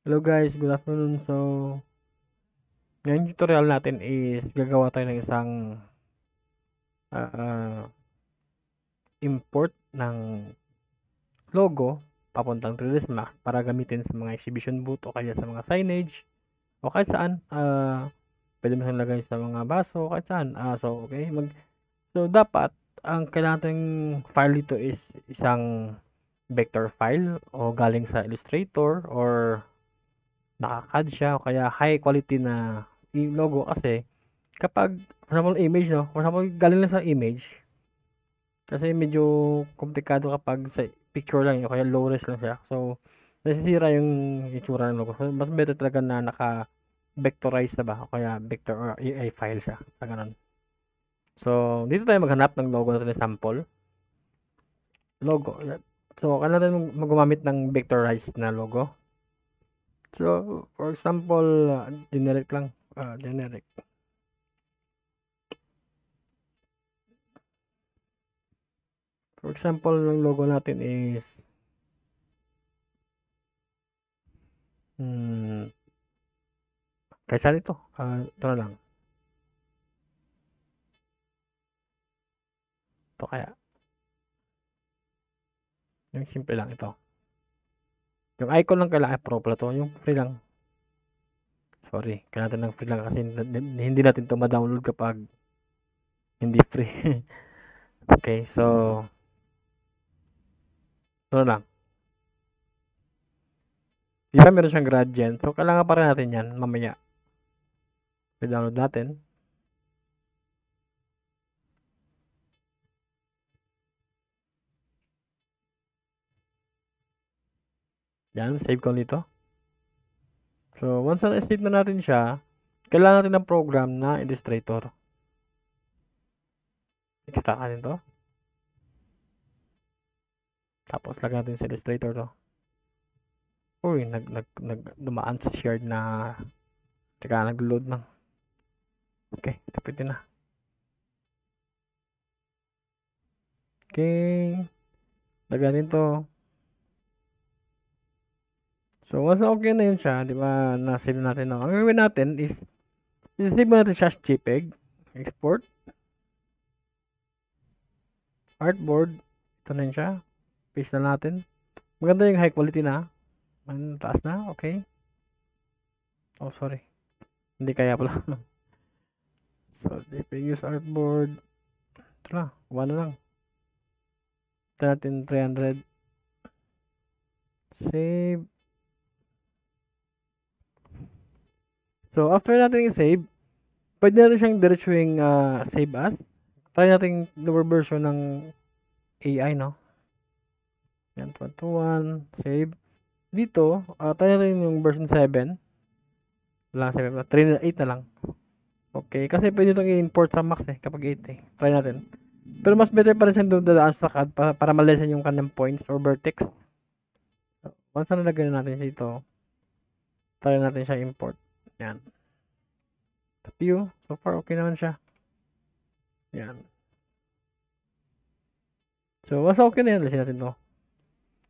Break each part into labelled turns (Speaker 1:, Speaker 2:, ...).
Speaker 1: Hello guys, good afternoon. So, ngayong tutorial natin is gagawa tayo ng isang ah, import ng logo papuntang 3ds Max para gamitin sa mga exhibition booth o kaya sa mga signage o kahit saan. Pwede mo siyang lagay sa mga baso, kahit saan. So, dapat ang kailangan nating file dito is isang vector file o galing sa Illustrator or naka-CAD siya o kaya high quality na logo kasi kapag for example image 'no, for example galing lang sa image, kasi medyo komplikado kapag sa picture lang o kaya low res lang siya. So, nasisira yung itsura ng logo. So, mas better talaga na naka-vectorize na ba o kaya vector or AI file siya, gano'n. So, dito tayo maghanap ng logo natin na sample, logo. So, kailangan natin gumamit ng vectorized na logo. So, for example, generic lang, generic. For example, ng logo natin is hmm, kaysa nito, ito na lang. Ito kaya. Yung simple lang ito. Yung icon lang kailangan pro pala to. Yung free lang. Sorry, kailangan natin ng free lang kasi hindi natin to ma-download kapag hindi free. Okay, so ito na lang. Di ba meron siyang gradient? So, kailangan pa rin natin yan mamaya. I-download natin. Yan, save ko dito. So, once na-save na natin siya, kailangan natin ng program na Illustrator. Extract natin to. Tapos, lagyan natin sa Illustrator to. Uy, dumaan sa shared na tsaka nag-load na. Okay, tapos na. Okay, lagyan din to. So, once na okay na yun siya, di ba, na-save natin na. Ang gagawin natin is, i-save mo natin siya as JPEG, export, artboard, ito na yun siya, paste na natin. Maganda yung high quality na, taas na, okay. Oh, sorry, hindi kaya pala. So, JPEG use artboard, ito na, 1 na lang. Ito natin 300, save. So, after natin i-save, pwede natin siyang diretsuing save as. Try natin lower version ng AI, no? Yan, 121, save. Dito, try natin yung version 7. Wala 7 na, 3 na 8 na lang. Okay, kasi pwede itong i-import sa Max kapag 8 eh. Try natin. Pero mas better pa rin siyang dadaan sa CAD para malisan yung kanyang points or vertex. So, once na nalagay natin siya ito, try natin siya import. Yan. View, so far okay naman siya. Yan. So, once okay na yan, alisin natin to.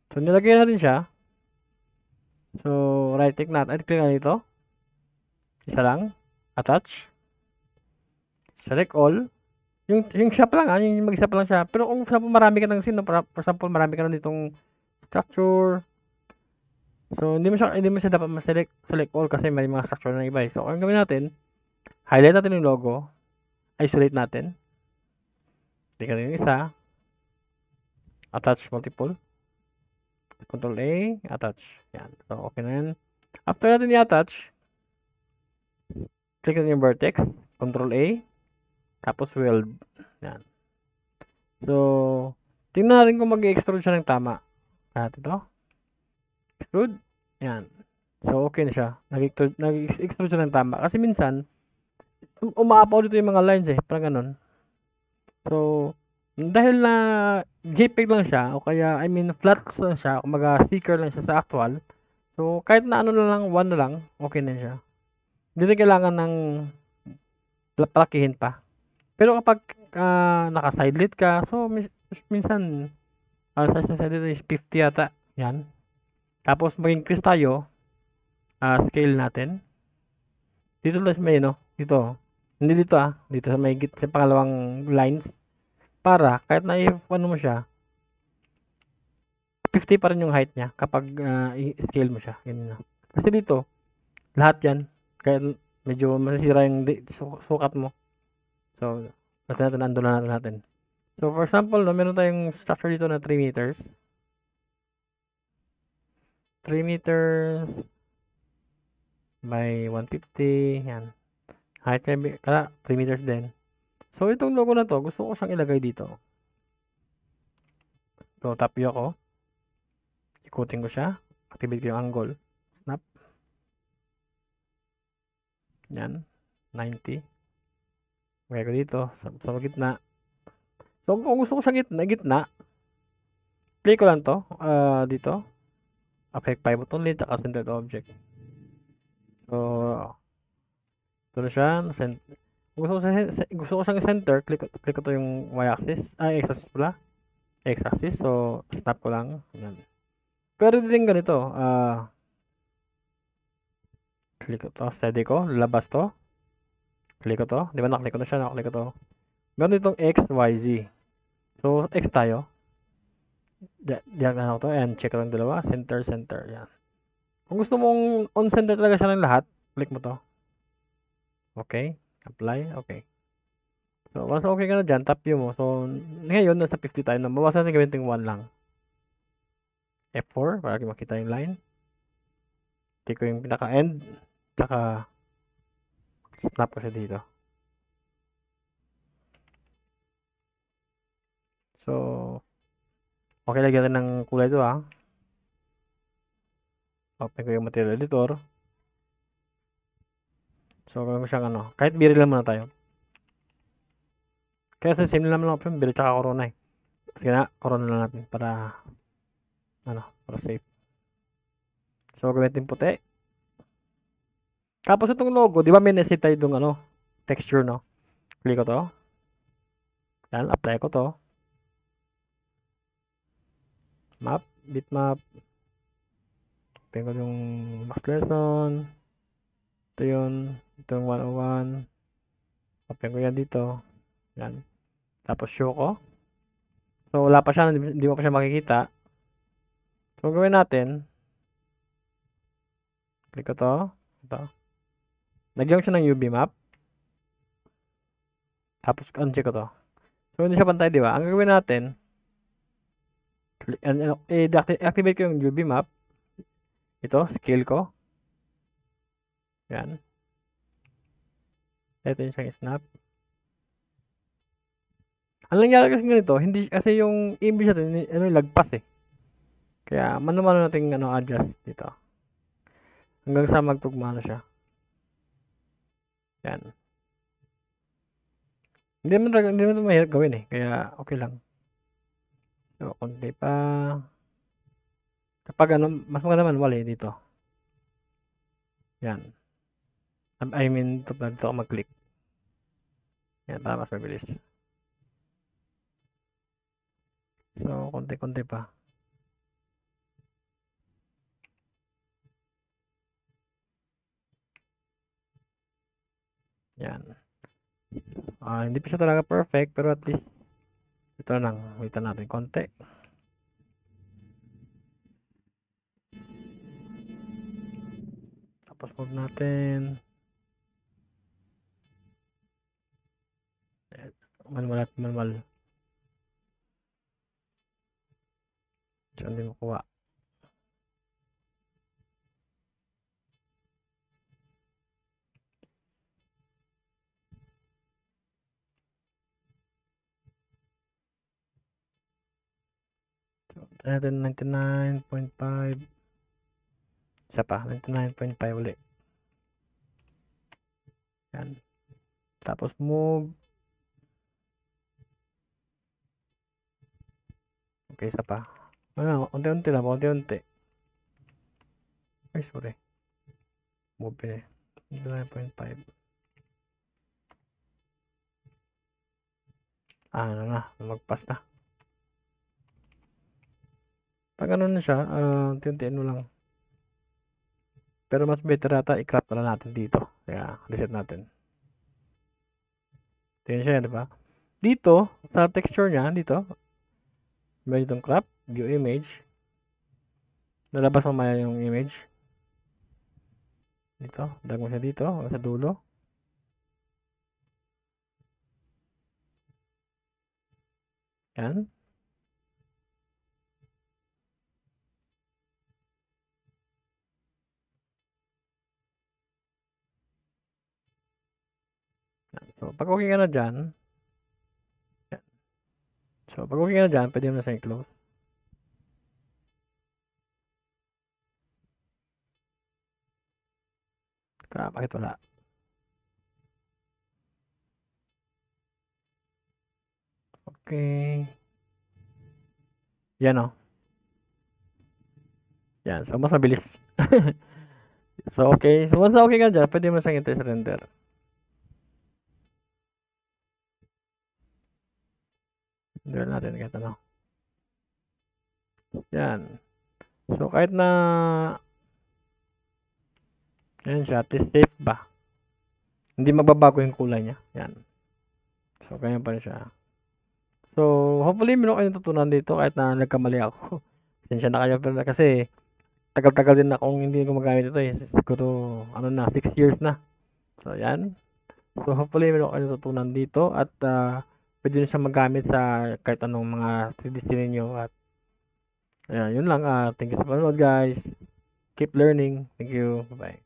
Speaker 1: So, nilagay natin siya. So, right click natin. Click natin ito. Isa lang. Attach. Select all. Yung shop lang, yung mag-isa pa lang siya. Pero kung marami ka ng scene, for example, marami ka na ditong structure. So, hindi mo siya dapat select all kasi may mga structure na iba. So, ang gawin natin, highlight natin yung logo. Isolate natin. Click natin yung isa. Attach multiple. Control A, attach. Yan. So, okay na yan. After natin i-attach, click natin yung vertex. Control A. Tapos weld. Yan. So, tingnan natin kung mag-extrude siya ng tama. Natin ito. Extrude. Yan. So, okay na siya. Nag-extrude siya ng tama. Kasi minsan, umaapaw dito yung mga lines eh. Parang ganun. So, dahil na JPEG lang siya, o kaya, flat lang siya, kumaga sticker lang siya sa actual. So, kahit na ano na lang, 1 na lang, okay na siya. Hindi na kailangan ng palakihin pa. Pero kapag naka-sidelit ka, so, minsan, size ng sidelit is 50 yata. Yan. Tapos, mag-increase tayo. scale natin. Dito lang sa may, no? Dito. Hindi dito dito sa may sa pangalawang lines. Para kahit na ano mo siya, 50 pa rin yung height niya kapag i-scale mo siya. Ganyan na. Kasi dito, lahat yan. Kaya medyo masisira yung sukat mo. So, natin andulan natin. So, for example, no, meron tayong structure dito na 3 meters. 3 meters by 150. Yan. Height niya, 3 meters din. So, itong logo na to, gusto ko siyang ilagay dito. So, tap view ako. Ikutin ko siya. Activate ko yung angle. Snap. Yan. 90. Okay ko dito. Sa gitna. So, kung gusto ko siyang gitna, play ko lang to. Dito. Affect pivot only, tsaka centered object. So, ito na siya. Gusto ko siyang center. Click ko to yung y-axis. X-axis pala. X-axis. So, snap ko lang. Yan. Pero din ganito. Click ko to. Steady ko. Labas to. Click ko to. Di ba naklik ko na siya? Naklik ko to. Meron itong X, Y, Z. So, X tayo. Diyan na ako to. Ayan, check ko lang dalawa. Center, center. Yan. Kung gusto mong on-center talaga siya ng lahat, click mo to. Okay. Apply. Okay. So, once okay ka na dyan, tap view mo. So, ngayon, nasa 50 tayo. Bawasan natin gawin yung 1 lang. F4, para makita yung line. Click ko yung pinaka-end. Tsaka, snap ko siya dito. So, okay, lagyan natin ng kulay ito Open ko yung material editor. So, gawin ko siyang kahit biri lang muna tayo. Kaya sa same naman option, biri tsaka corona Sige na, corona lang natin para para safe. So, gamitin puti. Tapos itong logo, di ba may nesit tayo itong texture, no? Click ko to. Yan, apply ko to. Map, bitmap. Open ko yung max lesson. Ito yun. Ito yung 101. Open ko yan dito. Yan. Tapos show ko. So, wala pa siya. Hindi mo pa siya makikita. So, gawin natin. Click ko to. Ito. Lagyan ko siya ng UV map. Tapos, uncheck ko to. So, hindi siya pantay, di ba? Ang gagawin natin, activate ko yung UV map. Ito, scale ko. Yan. Ito yung siyang snap. Ang nangyari kasi ganito, hindi kasi yung image natin, lagpas Kaya, mano-mano natin adjust dito. Hanggang sa magtugma na siya. Yan. Hindi naman mahirap gawin Kaya, okay lang. So, konti pa. Kapag mas maganda manual dito. Yan. I mean, dito ako mag-click. Yan, para mas mabilis. So, konti-konti pa. Yan. Hindi pa siya talaga perfect, pero at least ito lang. Wait natin konti. Tapos move natin. Manual at manual. So, hindi makuha. So, natin 99.5. Isa pa, 99.5 ulit. Yan. Tapos move. Okay, isa pa. Unti-unti lang, unti-unti. Ay, sorry. Move 99.5. Magpas na. Pag na siya, unti-unti lang. pero mas better ata i-crop na lang natin dito. Kaya reset natin. Tingnan siya, di ba? Dito, sa texture niya, dito, may itong crop, view image. Lalabas mamaya yung image. Dito, drag mo siya dito, sa dulo. Yan. So, pag okay ka na dyan, yan. So, pag okay ka na dyan, pwede mo na siya i-close. Bakit wala? Okay. Yan o. Yan. So, mas mabilis. So, okay. So, once na okay ka dyan, pwede mo siyang i-test render. Render natin kahit ano. Yan. So, kahit na yan siya, test safe ba? Hindi magbabago yung kulay niya. Yan. So, ganyan pa rin siya. So, hopefully, meron kayo natutunan dito kahit na nagkamali ako. Pasensya na kayo. Pero kasi, tagal-tagal din akong hindi gumagamit ito eh. Siguro, 6 years na. So, yan. So, hopefully, meron kayo natutunan dito. At, pwede nyo siyang magamit sa kahit anong mga 3D scene ninyo. At, ayan, yun lang. Thank you sa panonood, guys. Keep learning. Thank you. Bye-bye.